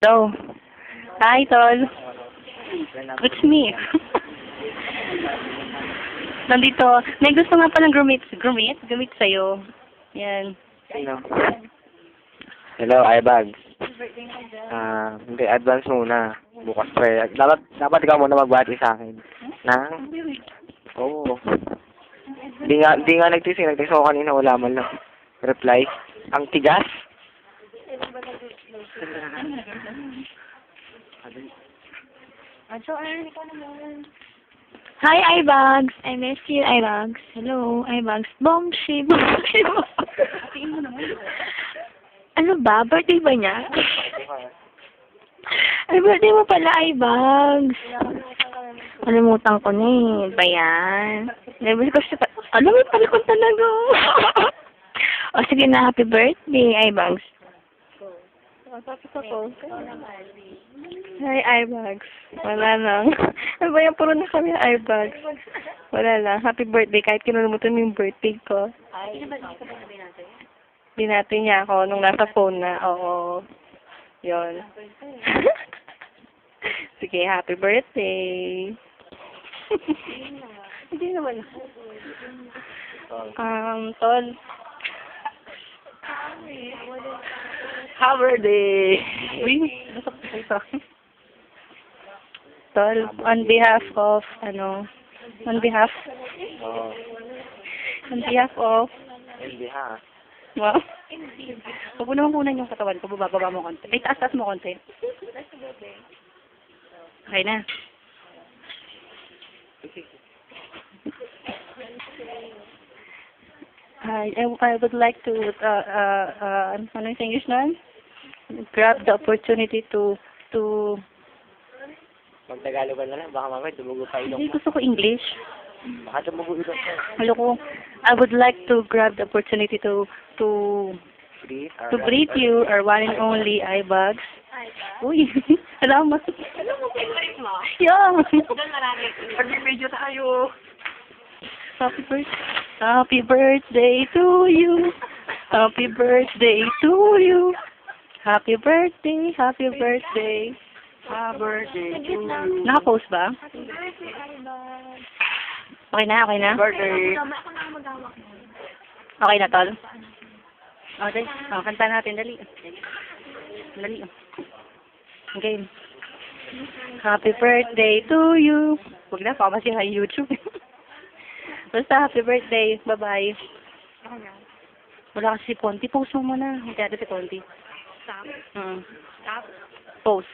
Hello. Hi, Tol. It's me. Nandito. May gusto nga palang gumit sa'yo. Yan. Sino? Hello, iBags. Hindi, advance muna. Bukas pa eh. Dapat ikaw muna magbati sa akin. Na? Oo. Di nga nagtising ako kanina, wala man lang. Reply. Ang tigas. Hi, iBags. I miss you, iBags. Hello, iBags. Bongshi. Ano ba? Birthday ba niya? Ay, birthday mo pala, iBags. Kalimutan ko na eh. Ba yan? Level ko siya pa. Alam mo pala ko talaga. O sige na, happy birthday, iBags. Tapos ako. Hi, iBags. Wala lang. Ano ba yan? Puro na kami iBags. Wala lang. Happy birthday. Kahit kinulumutan mo yung birthday ko. Binati niya ako nung nasa phone na. Oo. Yun. Sige, happy birthday. Hindi naman. Tol. Happy birthday. Uy, nasok ko ito. Tol, on behalf of, on behalf of, wow. Huwag mo naman kunan yung katawan ko, bababa mo konti. Ay, taas mo konti. Okay na. I would like to, ano yung English na? Grab the opportunity to, Mag-Tagalog ka na lang, baka mamaya tumugo pa ilong hindi mo. gusto ko English. Baka tumugo ilong mo. Halo ko, I would like to grab the opportunity to Please? greet you, our one and only iBags. Uy, salamat. Alam mo, favorite mo? Yeah. Doon marami. Pag-video tayo. Happy birthday to you. Happy birthday to you. Happy birthday, happy birthday. Happy birthday to you. Naka-post ba? Happy birthday, iBags. Okay na, okay na? Birthday. Ako na ang mag-awak mo. Okay na, Tol? Okay. Kanta natin. Dali. Dali. Okay. Happy birthday to you. Huwag na, baka masira yung YouTube. Basta, happy birthday. Bye-bye. Wala kasi si Ponti. Post mo muna. Hindi ata si Ponti. Stop. Post.